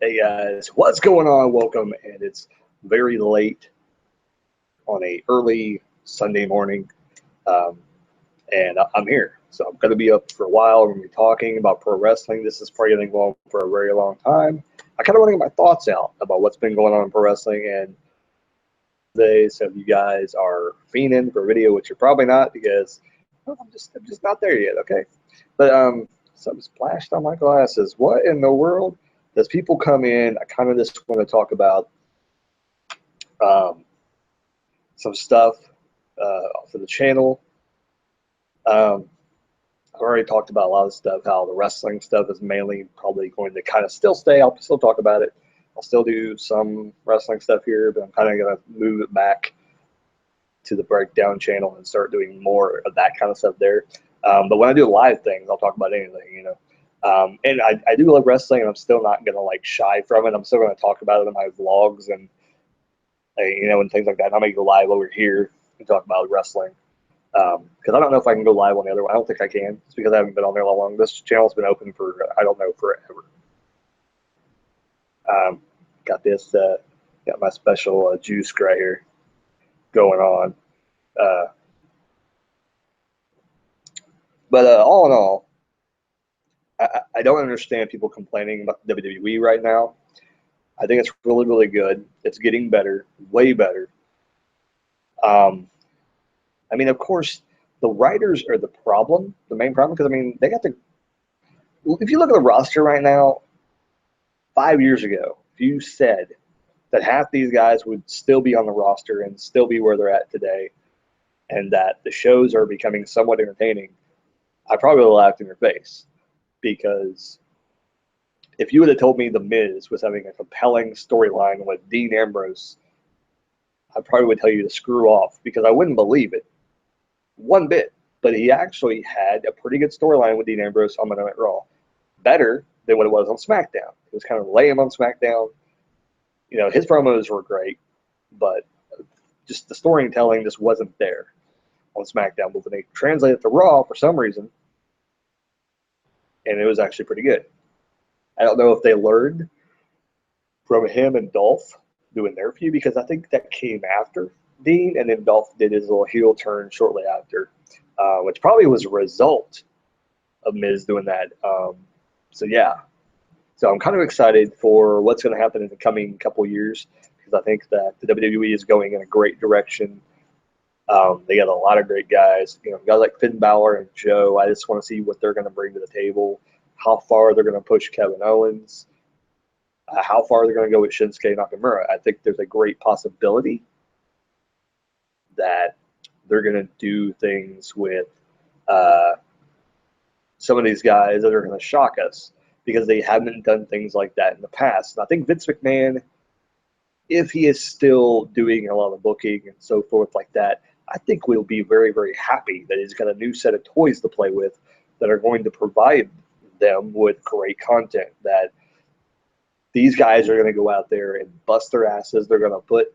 Hey guys, what's going on? Welcome, and it's very late on a early Sunday morning, um, and I'm here. So I'm going to be up for a while. We're going to be talking about pro wrestling. This is probably going to go on for a very long time. I kind of want to get my thoughts out about what's been going on in pro wrestling, and today, so if you guys are fiending for a video, which you're probably not, because well, I'm just not there yet. Okay, but something splashed on my glasses. What in the world? As people come in, I kind of just want to talk about um, some stuff for the channel. I've already talked about a lot of stuff, how the wrestling stuff is mainly probably going to kind of still stay. I'll still talk about it. I'll still do some wrestling stuff here, but I'm kind of going to move it back to the breakdown channel and start doing more of that kind of stuff there. But when I do live things, I'll talk about anything, and I do love wrestling, and I'm still not going to like shy from it. I'm still going to talk about it in my vlogs and and things like that. I may go live over here and talk about wrestling because I don't know if I can go live on the other one. I don't think I can. It's because I haven't been on there that long. This channel's been open for I don't know forever. Got this. Got my special juice right here going on. But all in all, I don't understand people complaining about WWE right now. I think it's really, really good. It's getting better, way better. I mean, of course, the writers are the problem, the main problem, because, I mean, they got the – if you look at the roster right now, 5 years ago, if you said that half these guys would still be on the roster and still be where they're at today and that the shows are becoming somewhat entertaining, I probably would have laughed in your face because if you would have told me The Miz was having a compelling storyline with Dean Ambrose, I probably would tell you to screw off because I wouldn't believe it one bit. But he actually had a pretty good storyline with Dean Ambrose on Monday Night Raw. Better than what it was on SmackDown. It was kind of lame on SmackDown. His promos were great, but just the storytelling just wasn't there on SmackDown. But when they translated it to Raw for some reason, and it was actually pretty good. I don't know if they learned from him and Dolph doing their feud because I think that came after Dean, and then Dolph did his little heel turn shortly after, which probably was a result of Miz doing that. So I'm kind of excited for what's going to happen in the coming couple years because I think that the WWE is going in a great direction. They got a lot of great guys. Guys like Finn Balor and Joe. I just want to see what they're going to bring to the table, how far they're going to push Kevin Owens, how far they're going to go with Shinsuke Nakamura. I think there's a great possibility that they're going to do things with some of these guys that are going to shock us because they haven't done things like that in the past. And I think Vince McMahon, if he is still doing a lot of booking and so forth like that, I think we'll be very, very happy that he's got a new set of toys to play with that are going to provide them with great content, that these guys are going to go out there and bust their asses. They're going to put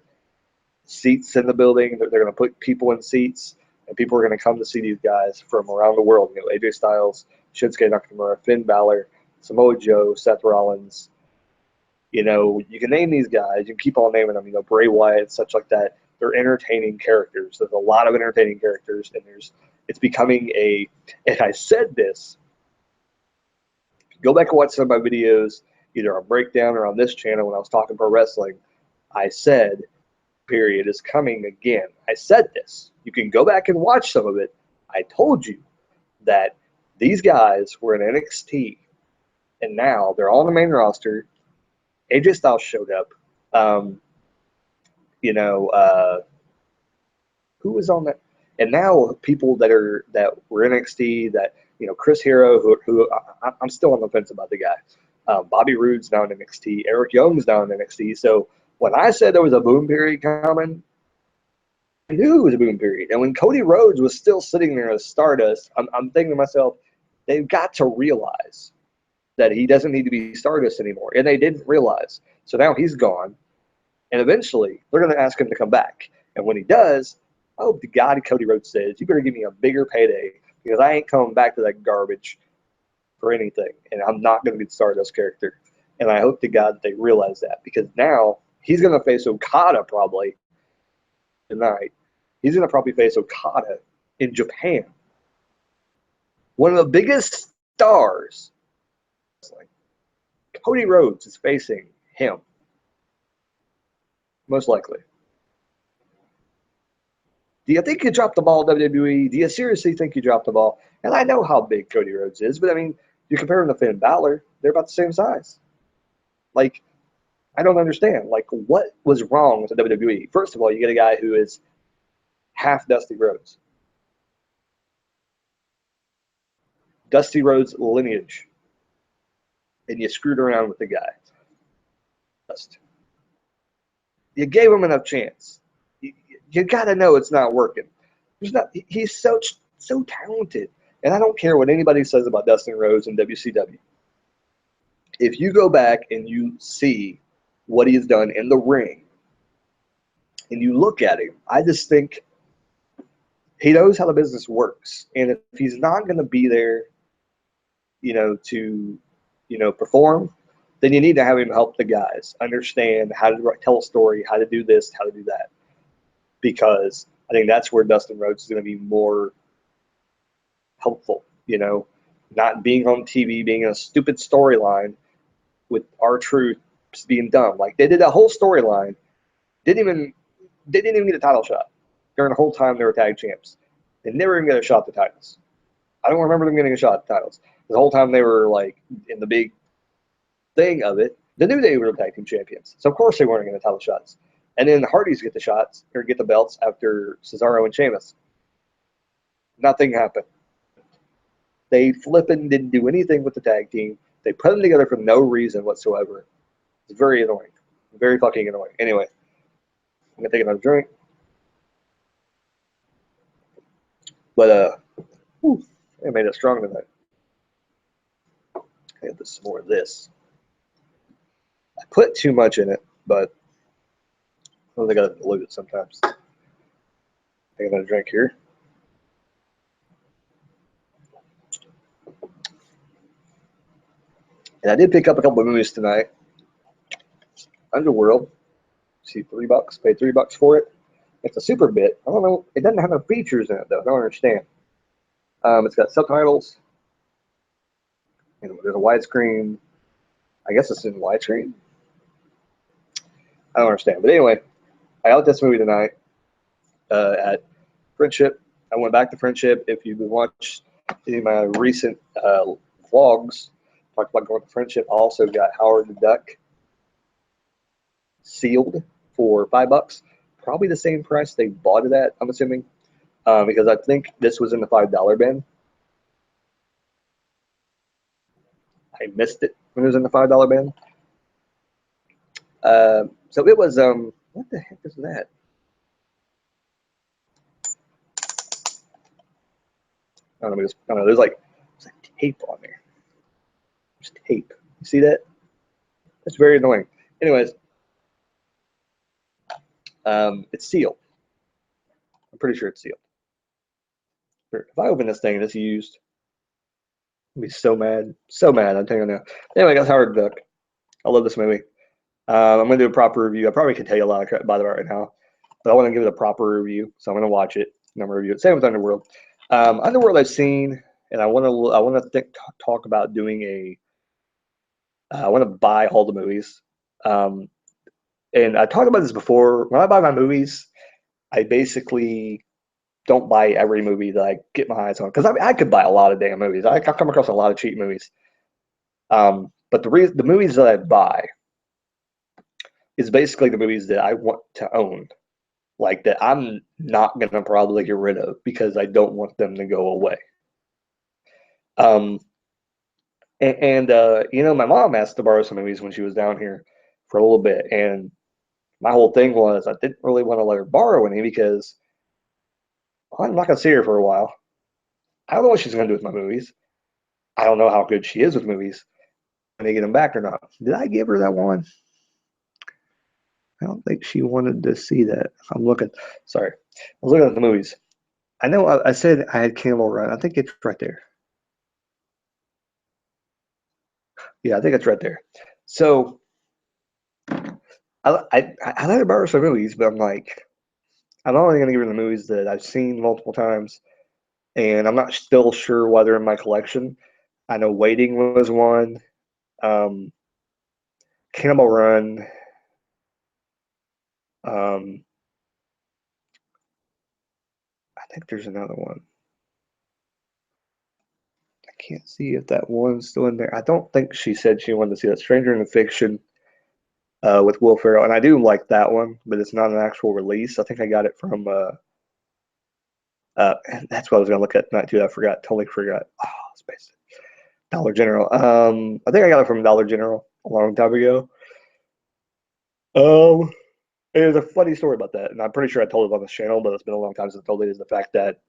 seats in the building. They're going to put people in seats, and people are going to come to see these guys from around the world. AJ Styles, Shinsuke Nakamura, Finn Balor, Samoa Joe, Seth Rollins. You can name these guys. You can keep on naming them. Bray Wyatt, such like that. They're entertaining characters. There's a lot of entertaining characters, and it's becoming and I said this. Go back and watch some of my videos, either on Breakdown or on this channel when I was talking pro wrestling. I said, period is coming again. I said this. You can go back and watch some of it. I told you that these guys were in NXT, and now they're all on the main roster. AJ Styles showed up. Who was on that? And now people that were NXT, that Chris Hero, who I'm still on the fence about the guy. Bobby Roode's now in NXT. Eric Young's now in NXT. So when I said there was a boom period coming, I knew it was a boom period. And when Cody Rhodes was still sitting there as Stardust, I'm thinking to myself, they've got to realize that he doesn't need to be Stardust anymore. And they didn't realize. So now he's gone. And eventually, they're going to ask him to come back. And when he does, I hope to God Cody Rhodes says, you better give me a bigger payday because I ain't coming back to that garbage for anything. And I'm not going to be the Stardust character. And I hope to God that they realize that, because now he's going to face Okada probably tonight. He's going to probably face Okada in Japan. One of the biggest stars, like Cody Rhodes, is facing him. Most likely. Do you think you dropped the ball, WWE? Do you seriously think you dropped the ball? And I know how big Cody Rhodes is, but I mean, you compare him to Finn Balor, they're about the same size. Like, I don't understand. Like, what was wrong with the WWE? First of all, you get a guy who is half Dusty Rhodes. Dusty Rhodes lineage. And you screwed around with the guy. Just, you gave him enough chance. You got to know it's not working. He's so talented. And I don't care what anybody says about Dustin Rhodes and WCW. If you go back and you see what he's done in the ring, and you look at him, I just think he knows how the business works. And if he's not going to be there, to, perform, then you need to have him help the guys understand how to tell a story, how to do this, how to do that. Because I think that's where Dustin Rhodes is going to be more helpful, not being on TV, being in a stupid storyline with R-Truth being dumb. Like, they did that whole storyline, they didn't even get a title shot during the whole time they were tag champs. They never even get a shot at the titles. I don't remember them getting a shot at the titles. The whole time they were like in the big thing of it, they knew they were tag team champions. So of course they weren't getting the title shots. And then the Hardys get the shots or get the belts after Cesaro and Sheamus. Nothing happened. They flipping didn't do anything with the tag team. They put them together for no reason whatsoever. It's very annoying. Very fucking annoying. Anyway, I'm gonna take another drink. But I made it strong tonight. I had some more of this. I put too much in it, but I think I gotta dilute it sometimes. Take another drink here. And I did pick up a couple of movies tonight. Underworld. See, $3. Paid $3 for it. It's a super bit. I don't know. It doesn't have no features in it though. I don't understand. It's got subtitles. And there's a widescreen. I guess it's in widescreen. I don't understand. But anyway, I got this movie tonight at Friendship. I went back to Friendship. If you've watched any of my recent vlogs, talked about going to Friendship. I also got Howard the Duck sealed for $5. Probably the same price they bought it at, I'm assuming, because I think this was in the $5 bin. I missed it when it was in the $5 bin. So it was, what the heck is that? I don't know, there's like tape on there. There's tape. You see that? That's very annoying. Anyways, it's sealed. I'm pretty sure it's sealed. If I open this thing and it's used, I'll be so mad. So mad, I'm telling you now. Anyway, that's Howard the Duck. I love this movie. I'm going to do a proper review. I probably could tell you a lot of crap about it right now, but I want to give it a proper review, so I'm going to watch it. I'm going to review it. Same with Underworld. Underworld I've seen, and I want to talk about doing a. I want to buy all the movies, and I talked about this before. When I buy my movies, I basically don't buy every movie that I get my eyes on, because I could buy a lot of damn movies. I come across a lot of cheap movies, but the movies that I buy is basically the movies that I want to own, like that I'm not going to probably get rid of because I don't want them to go away. My mom asked to borrow some movies when she was down here for a little bit, and my whole thing was I didn't really want to let her borrow any because I'm not going to see her for a while. I don't know what she's going to do with my movies. I don't know how good she is with movies when they get them back or not. Did I give her that one? I don't think she wanted to see that. I'm looking. Sorry. I was looking at the movies. I know I said I had Cannibal Run. I think it's right there. Yeah, I think it's right there. So I let her borrow some movies, but I'm like, I'm only going to give her the movies that I've seen multiple times, and I'm not still sure why they're in my collection. I know Waiting was one, um, Cannibal Run, um, I think there's another one. I can't see if that one's still in there. I don't think she said she wanted to see that Stranger in Fiction with Will Ferrell, and I do like that one, but it's not an actual release. I think I got it from that's what I was gonna look at tonight too. I forgot, totally forgot. Oh, space. Dollar General. I think I got it from Dollar General a long time ago. Um, there's a funny story about that, and I'm pretty sure I told it on this channel, but it's been a long time since I told it. Is the fact that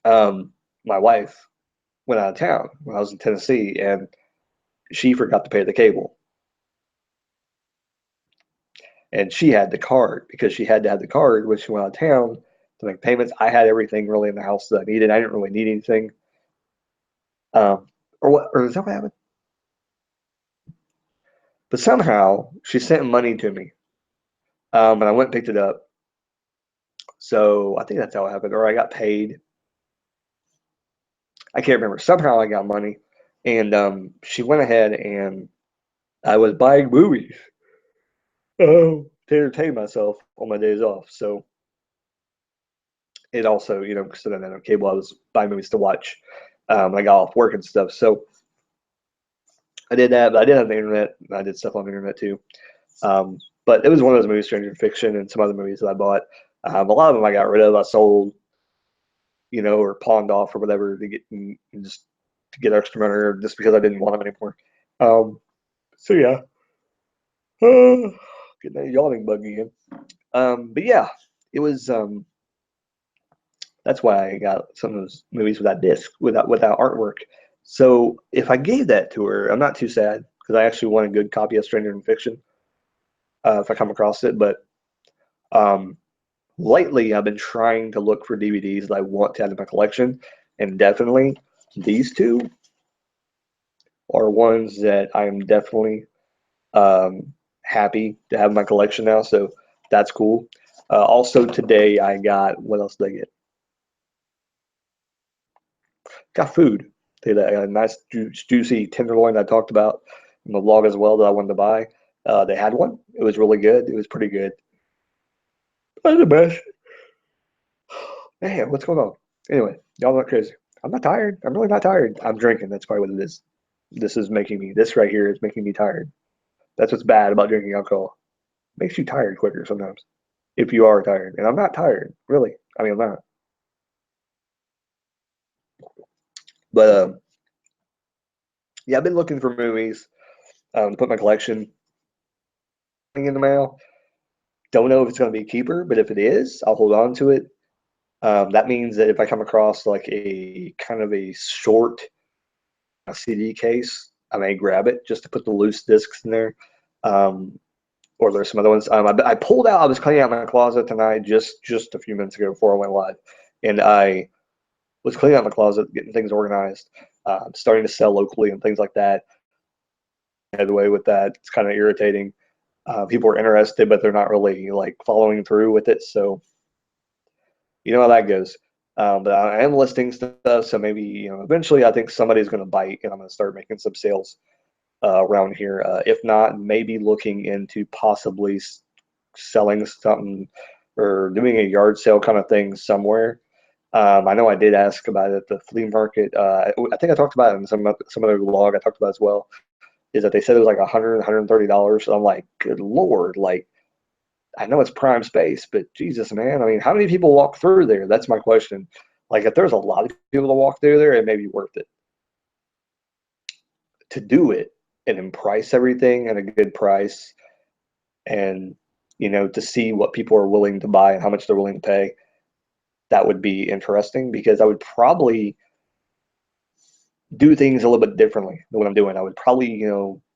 my wife went out of town when I was in Tennessee, and she forgot to pay the cable, and she had the card because she had to have the card when she went out of town to make payments. I had everything really in the house that I needed. I didn't really need anything. Um, or what? Or is that what happened? But somehow she sent money to me, and I went and picked it up. So I think that's how it happened. Or I got paid. I can't remember. Somehow I got money, and she went ahead and I was buying movies to entertain myself on my days off. So it also, because I didn't have cable, I was buying movies to watch. I got off work and stuff. So I did that, but I did have the internet. And I did stuff on the internet too. But it was one of those movies, Stranger Fiction, and some other movies that I bought. A lot of them I got rid of. I sold, or pawned off or whatever to get and just to get extra money, or just because I didn't want them anymore. Um, so yeah, getting that yawning bug again. But yeah, it was. That's why I got some of those movies without disc, without artwork. So if I gave that to her, I'm not too sad because I actually want a good copy of Stranger in Fiction if I come across it. But um, lately, I've been trying to look for DVDs that I want to add to my collection, and definitely these two are ones that I am definitely happy to have in my collection now. So that's cool. Also today, I got what else did I get? Got food. They had a nice juicy tenderloin I talked about in the vlog as well that I wanted to buy. They had one. It was really good. It was pretty good. Not the best. Man, what's going on? Anyway, y'all not crazy. I'm not tired. I'm really not tired. I'm drinking. That's probably what it is. This right here is making me tired. That's what's bad about drinking alcohol. Makes you tired quicker sometimes if you are tired. And I'm not tired, really. I mean, I'm not. But yeah, I've been looking for movies to put in my collection in the mail. Don't know if it's going to be a keeper, but if it is, I'll hold on to it. That means that if I come across like a kind of a short CD case, I may grab it just to put the loose discs in there. Um, or there's some other ones. I pulled out. I was cleaning out my closet tonight just a few minutes ago before I went live, and I was cleaning out my closet, getting things organized, starting to sell locally and things like that. Headway with that. It's kind of irritating. People are interested, but they're not really like following through with it. So you know how that goes. But I am listing stuff, so maybe eventually I think somebody's going to bite, and I'm going to start making some sales around here. If not, maybe looking into possibly selling something or doing a yard sale kind of thing somewhere. I know I did ask about it at the flea market. I think I talked about it in some other vlog I talked about as well. Is that they said it was like $130. So I'm like, good lord, like I know it's prime space, but Jesus, man, I mean, how many people walk through there? That's my question. Like, if there's a lot of people to walk through there, it may be worth it to do it and then price everything at a good price and, to see what people are willing to buy and how much they're willing to pay. That would be interesting because I would probably do things a little bit differently than what I'm doing. I would probably,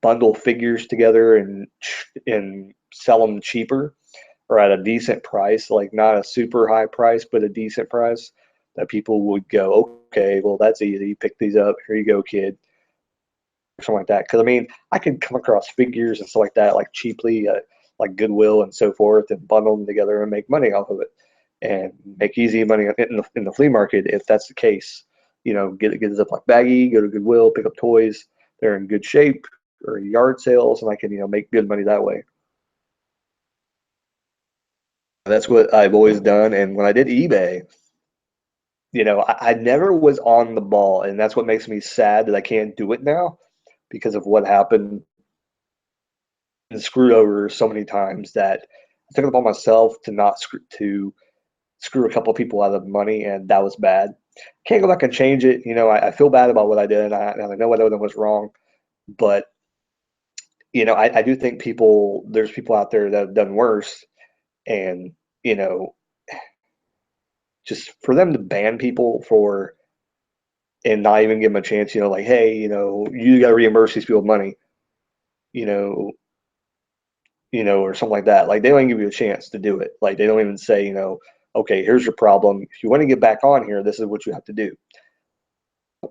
bundle figures together and sell them cheaper or at a decent price, like not a super high price, but a decent price that people would go, okay, well, that's easy. Pick these up. Here you go, kid. something like that. Because I mean, I could come across figures and stuff like that, like cheaply, like Goodwill and so forth, and bundle them together and make money off of it, and make easy money in the flea market if that's the case. Get a Ziploc baggie, go to Goodwill, pick up toys. They're in good shape, or yard sales, and I can make good money that way. That's what I've always done. And when I did eBay, I never was on the ball, and that's what makes me sad that I can't do it now because of what happened and screwed over so many times that I took it upon myself to not screw a couple of people out of money, and that was bad. Can't go back and change it. I feel bad about what I did, and I know what I did was wrong, but I do think there's people out there that have done worse, and you know, just for them to ban people for and not even give them a chance, like, hey, you got to reimburse these people money, you know, or something like that. Like they don't even give you a chance to do it. Like they don't even say, okay, here's your problem. If you want to get back on here, this is what you have to do.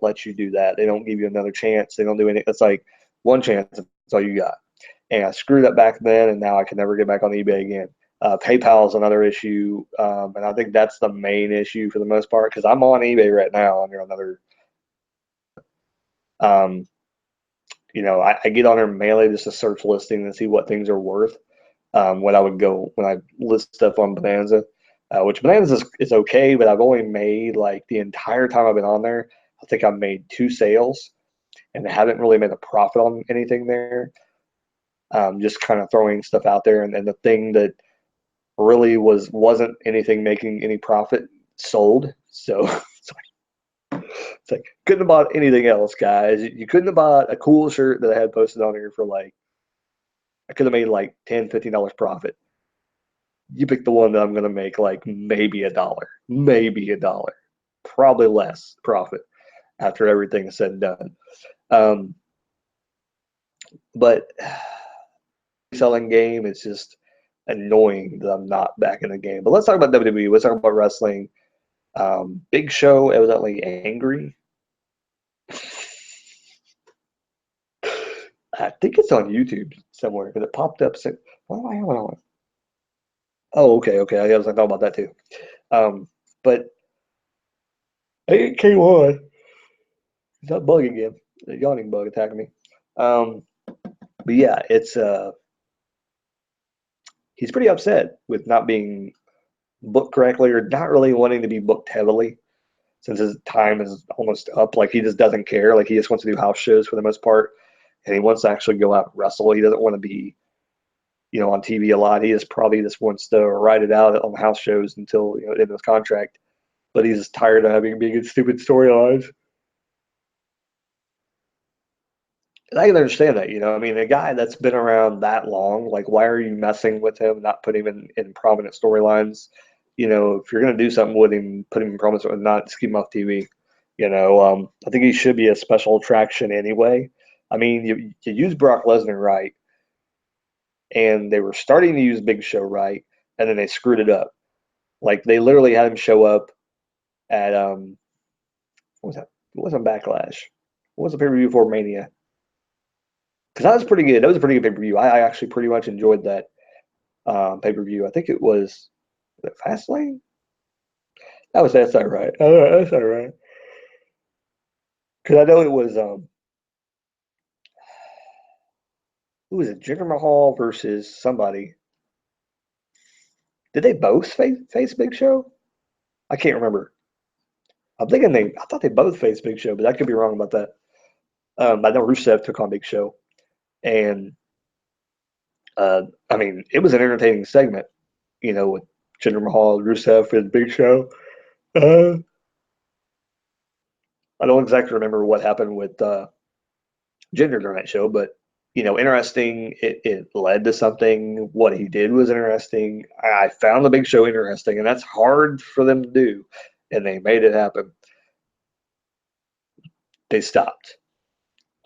Let you do that. They don't give you another chance. They don't do anything. It's like one chance. That's all you got. And I screwed up back then, and now I can never get back on eBay again. PayPal is another issue, and I think that's the main issue for the most part because I'm on eBay right now under another. Um, I get on there mainly just to search listings and see what things are worth. When I would go when I list stuff on Bonanza, which Bonanza is okay, but I've only made like the entire time I've been on there, I think I've made 2 sales and haven't really made a profit on anything there. Just kind of throwing stuff out there, and the thing that really wasn't anything making any profit sold. So it's like couldn't have bought anything else, guys. You couldn't have bought a cool shirt that I had posted on here for like I could have made like $10, $15 profit. You pick the one that I'm gonna make like maybe $1, probably less profit after everything is said and done. Um, but selling game is just annoying that I'm not back in the game. But let's talk about WWE. Let's talk about wrestling. Big Show evidently angry. I think it's on YouTube somewhere because it popped up. So, what am I on? Oh, okay. I was talking about that too. But it came on. It's that bug again. The yawning bug attacking me. But yeah, it's he's pretty upset with not being booked correctly or not really wanting to be booked heavily since his time is almost up. Like he just doesn't care. Like he just wants to do house shows for the most part, and he wants to actually go out and wrestle. He doesn't want to be, on TV a lot. He just wants to ride it out on house shows until the end of his contract. But he's just tired of having big and stupid storylines. And I can understand that, I mean, a guy that's been around that long, like, why are you messing with him, not putting him in prominent storylines? If you're going to do something with him, put him in prominent and not just keep him off TV. I think he should be a special attraction anyway. I mean, you use Brock Lesnar right, and they were starting to use Big Show right, and then they screwed it up. Like, they literally had him show up at, what was that? It wasn't Backlash. What was the pay-per-view for Mania? Because that was pretty good. That was a pretty good pay-per-view. I actually pretty much enjoyed that pay-per-view. I think it was Fastlane? That's not right. That's not right. Because I know it was who was it? Jinder Mahal versus somebody. Did they both face Big Show? I can't remember. I thought they both faced Big Show, but I could be wrong about that. I know Rusev took on Big Show, and I mean it was an entertaining segment, with Jinder Mahal, Rusev, and Big Show. Uh, I don't exactly remember what happened with Jinder during that show, but interesting. It led to something. What he did was interesting. I found the Big Show interesting, and that's hard for them to do, and they made it happen. They stopped.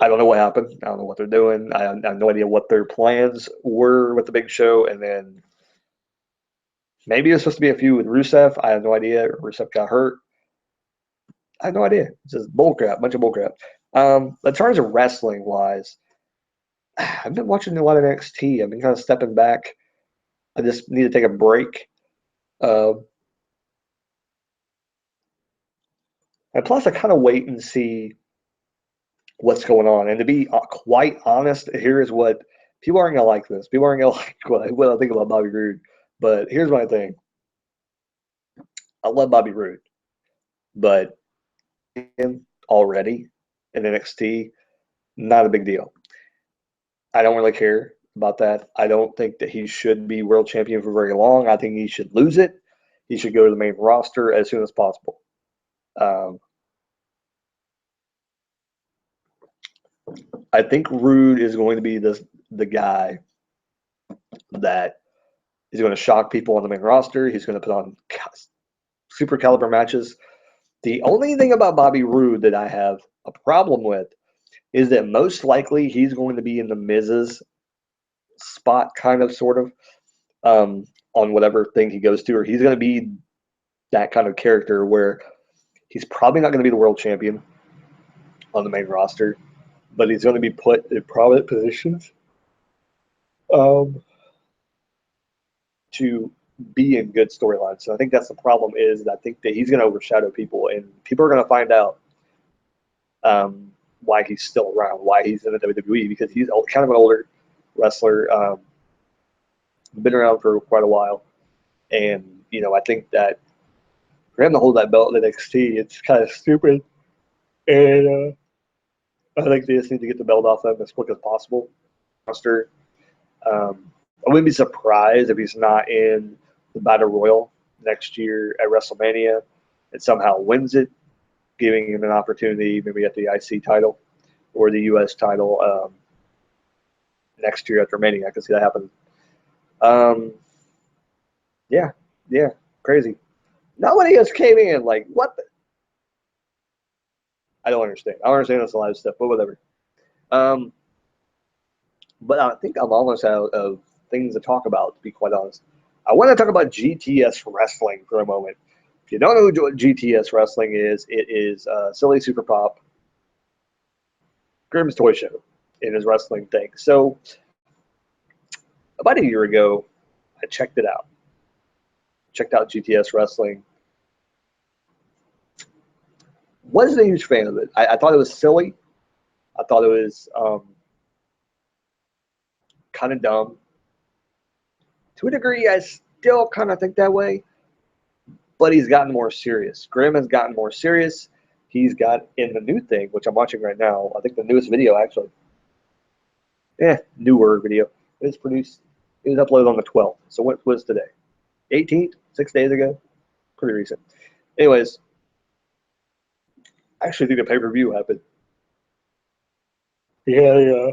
I don't know what happened. I don't know what they're doing. I have no idea what their plans were with the Big Show, and then maybe it was supposed to be a feud with Rusev. I have no idea. Rusev got hurt. I have no idea. It's just bullcrap, bunch of bullcrap. In terms of wrestling wise, I've been watching a lot of NXT. I've been kind of stepping back. I just need to take a break. Um, and plus, I kind of wait and see what's going on. And to be quite honest, here is what people aren't gonna like this. People aren't gonna like what I think about Bobby Roode. But here's my thing: I love Bobby Roode, but him already in NXT, not a big deal. I don't really care about that. I don't think that he should be world champion for very long. I think he should lose it. He should go to the main roster as soon as possible. Um, I think Roode is going to be the guy that is going to shock people on the main roster. He's going to put on super caliber matches. The only thing about Bobby Roode that I have a problem with is that most likely he's going to be in the Miz's spot, kind of, sort of, on whatever thing he goes to, or he's going to be that kind of character where he's probably not going to be the world champion on the main roster, but he's going to be put in prominent positions um, to be in good storylines. So I think that's the problem. Is I think that he's going to overshadow people, and people are going to find out why he's still around, why he's in the WWE, because he's kind of an older wrestler, been around for quite a while, and I think that for him to hold that belt in NXT, it's kind of stupid, and I think they just need to get the belt off him as quick as possible. Roster. I wouldn't be surprised if he's not in the Battle Royal next year at WrestleMania and somehow wins it, giving him an opportunity maybe at the IC title or the US title next year after Mania. I can see that happening. Um, yeah, yeah, crazy. Nobody else came in. Like, what? I don't understand. I don't understand this live stuff, but whatever. Um, but I think I'm almost out of things to talk about, to be quite honest. I want to talk about GTS Wrestling for a moment. If you don't know who GTS Wrestling is, it is Silly Super Pop, Grimm's Toy Show in his wrestling thing. So about a year ago, I checked it out. Checked out GTS Wrestling. Wasn't a huge fan of it. I thought it was silly. I thought it was kind of dumb. To a degree, I still kind of think that way, but he's gotten more serious. Grimm has gotten more serious. He's got in the new thing, which I'm watching right now. I think the newest video, actually. Newer video. It was produced. It was uploaded on the 12th. So what was today? 18th? 6 days ago? Pretty recent. Anyways, I actually think the pay-per-view happened. He had a,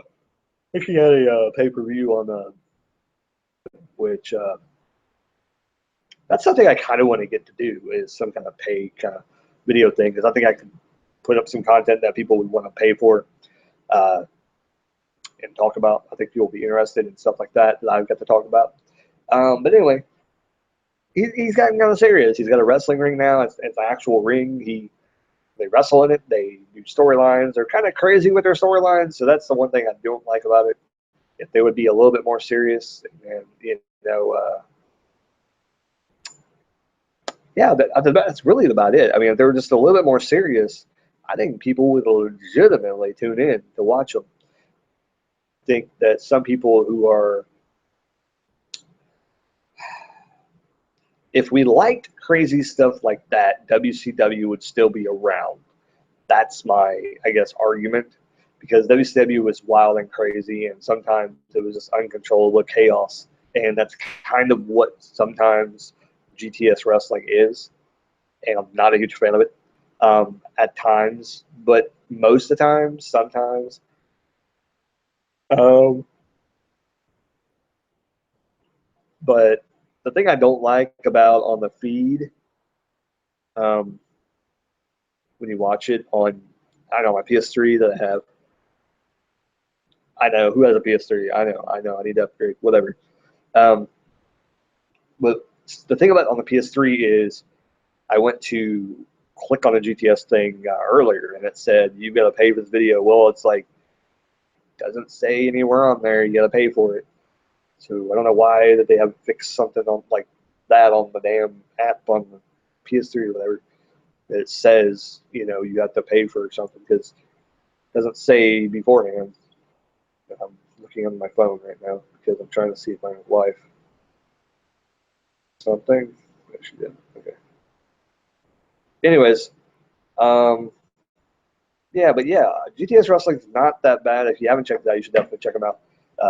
pay-per-view on which that's something I kind of want to get to do, is some kind of pay kind of video thing, because I think I could put up some content that people would want to pay for and talk about. I think people will be interested in stuff like that I've got to talk about. But anyway, he's gotten kind of serious. He's got a wrestling ring now. It's an actual ring. They wrestle in it. They do storylines. They're kind of crazy with their storylines, so that's the one thing I don't like about it. If they would be a little bit more serious, and that's really about it. I mean, if they were just a little bit more serious, I think people would legitimately tune in to watch them. I think that some people who are, if we liked crazy stuff like that, WCW would still be around. That's my, I guess, argument, because WCW was wild and crazy, and sometimes it was just uncontrollable chaos, and that's kind of what sometimes GTS Wrestling is, and I'm not a huge fan of it at times, but most of the time, sometimes. Um, but the thing I don't like about on the feed, um, when you watch it on, I don't know, my PS3 that I have. I know who has a PS3. I know. I need to upgrade. Whatever. Um, but the thing about on the PS3 is, I went to click on a GTS thing earlier, and it said you got to pay for this video. Well, it's like doesn't say anywhere on there you got to pay for it. So I don't know why that they haven't fixed something on like that on the damn app on the PS3 or whatever. That it says you have to pay for something because it doesn't say beforehand. I'm looking on my phone right now because I'm trying to see if my wife something. Yeah, she did. Okay. Anyways, yeah, but yeah, GTS Wrestling's not that bad. If you haven't checked it out, you should definitely check them out.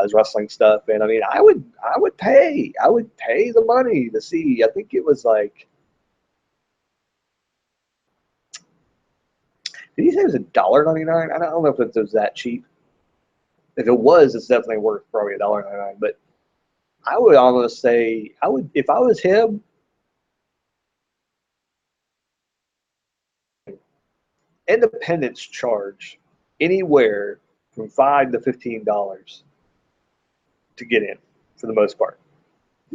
His wrestling stuff, and I mean, I would pay the money to see. I think it was like, did he say it was $1.99? I don't know if it was that cheap. If it was, it's definitely worth probably $1.99. But I would almost say I would if I was him. Independents charge anywhere from $5 to $15 to get in, for the most part.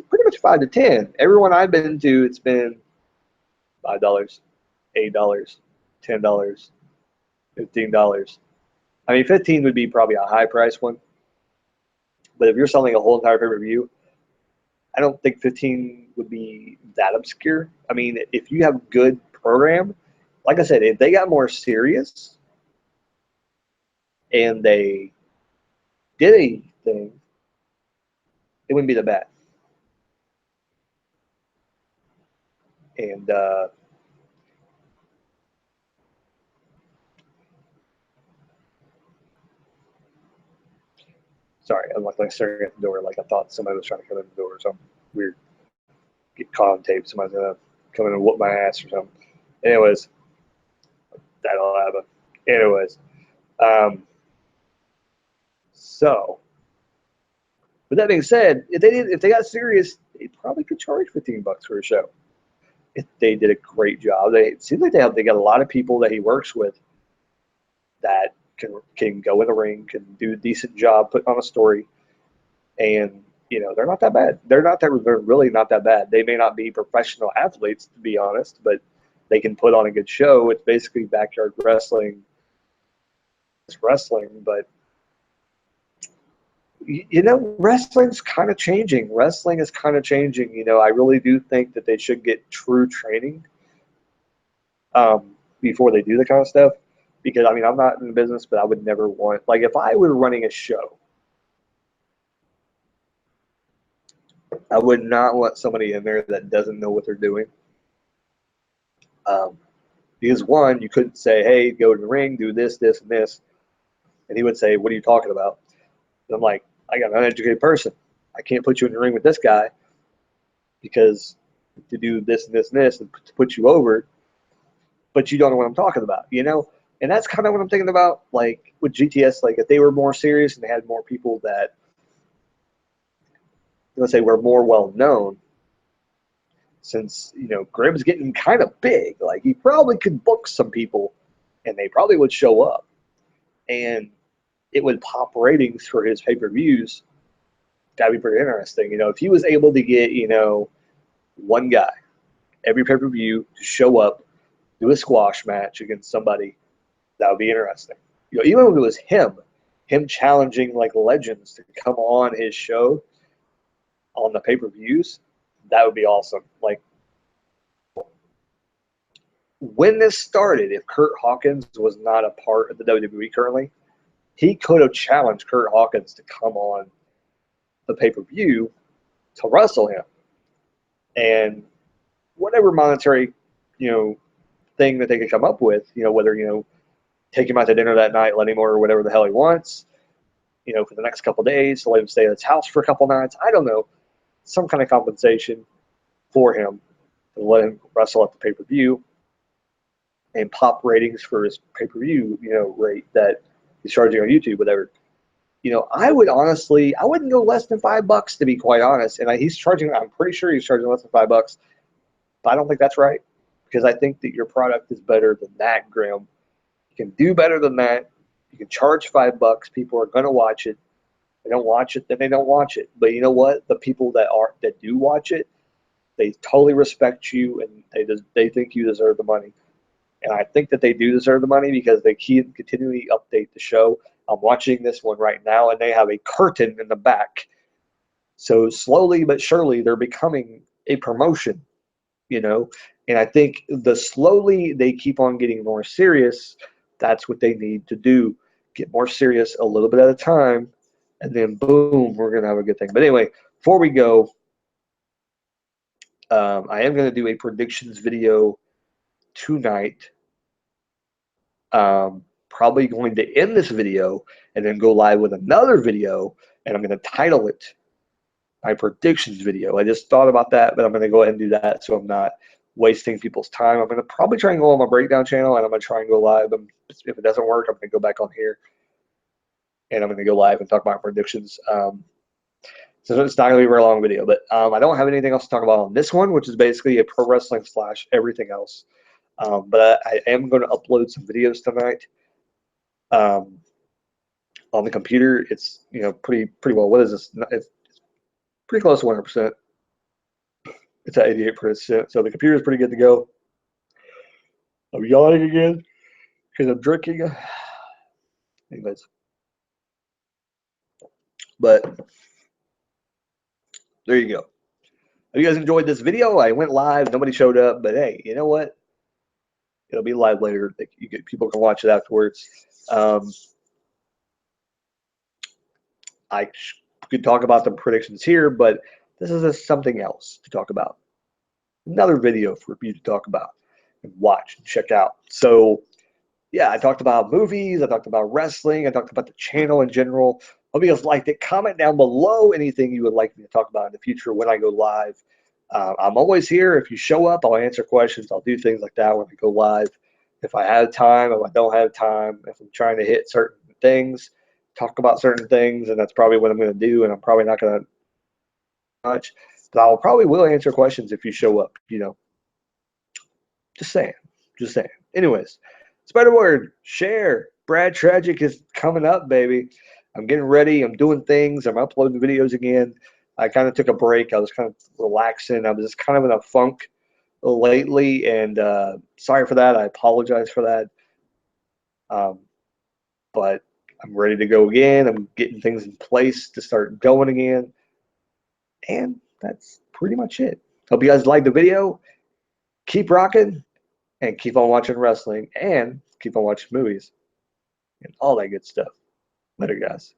Pretty much 5 to 10. Everyone I've been to, it's been $5, $8, $10, $15. I mean, 15 would be probably a high price one, but if you're selling a whole entire pay-per-view, I don't think 15 would be that obscure. I mean, if you have good program, like I said, if they got more serious and they did anything, it wouldn't be that bad. And sorry, I'm like staring at the door, like I thought somebody was trying to come in the door or something weird. Get caught on tape. Somebody's gonna come in and whoop my ass or something. Anyways, that'll happen. Anyways, um, so with that being said, if they got serious, they probably could charge $15 for a show. If they did a great job, it seems like they got a lot of people that he works with that can go in the ring, can do a decent job putting on a story, and they're not that bad. They're really not that bad. They may not be professional athletes, to be honest, but they can put on a good show. It's basically backyard wrestling. It's wrestling, but wrestling's kind of changing. Wrestling is kind of changing. I really do think that they should get true training before they do the kind of stuff. Because I mean, I'm not in the business, but I would never want, like, if I were running a show, I would not want somebody in there that doesn't know what they're doing. Because one, you couldn't say, hey, go to the ring, do this, this, and this. And he would say, what are you talking about? And I'm like, I got an uneducated person. I can't put you in the ring with this guy because to do this and this and this and to put you over, but you don't know what I'm talking about, And that's kind of what I'm thinking about, like, with GTS. Like, if they were more serious and they had more people that, let's say, were more well-known, since Grimm's getting kind of big, like he probably could book some people and they probably would show up and it would pop ratings for his pay-per-views. That'd be pretty interesting. If he was able to get one guy every pay-per-view to show up, do a squash match against somebody, that would be interesting. Even if it was him challenging like legends to come on his show on the pay-per-views, that would be awesome. Like, when this started, if Kurt Hawkins was not a part of the WWE currently, he could have challenged Kurt Hawkins to come on the pay-per-view to wrestle him. And whatever monetary, thing that they could come up with, whether, take him out to dinner that night, let him order whatever the hell he wants, for the next couple of days, to let him stay at his house for a couple nights. I don't know. Some kind of compensation for him to let him wrestle at the pay-per-view and pop ratings for his pay-per-view, rate that he's charging on YouTube, whatever. I wouldn't go less than $5, to be quite honest. And I'm pretty sure he's charging less than $5, but I don't think that's right, because I think that your product is better than that, Grim. You can do better than that. You can charge $5. People are going to watch it. If they don't watch it, then they don't watch it. But you know what? The people that do watch it, they totally respect you, and they think you deserve the money. And I think that they do deserve the money because they keep continually update the show. I'm watching this one right now, and they have a curtain in the back. So slowly but surely, they're becoming a promotion, you know. And I think the slowly they keep on getting more serious, that's what they need to do. Get more serious a little bit at a time, and then boom, we're gonna have a good thing. But anyway, before we go, I am gonna do a predictions video tonight. Probably going to end this video and then go live with another video, and I'm going to title it my predictions video. I just thought about that, but I'm going to go ahead and do that so I'm not wasting people's time. I'm going to probably try and go on my breakdown channel, and I'm going to try and go live. If it doesn't work, I'm going to go back on here, and I'm going to go live and talk about predictions. So it's not going to be a very long video, but I don't have anything else to talk about on this one, which is basically a pro wrestling / everything else. But I am going to upload some videos tonight. On the computer, it's pretty well. What is this? It's pretty close to 100%. It's at 88%. So the computer is pretty good to go. I'm yawning again because I'm drinking. Anyways, but there you go. If you guys enjoyed this video, I went live. Nobody showed up, but hey, you know what? It'll be live later. People can watch it afterwards. I could talk about the predictions here, but this is just something else to talk about. Another video for you to talk about and watch and check out. So yeah, I talked about movies, I talked about wrestling, I talked about the channel in general. Hope you guys liked it. Comment down below anything you would like me to talk about in the future when I go live. I'm always here. If you show up, I'll answer questions. I'll do things like that when I go live. If I have time, if I don't have time, if I'm trying to hit certain things, talk about certain things, and that's probably what I'm going to do, and I'm probably not going to much. But I'll probably will answer questions if you show up, Just saying. Just saying. Anyways, spread the word. Share. Brad Tragic is coming up, baby. I'm getting ready. I'm doing things. I'm uploading videos again. I kind of took a break. I was kind of relaxing. I was just kind of in a funk lately, and sorry for that. I apologize for that. But I'm ready to go again. I'm getting things in place to start going again. And that's pretty much it. Hope you guys liked the video. Keep rocking and keep on watching wrestling and keep on watching movies and all that good stuff. Later, guys.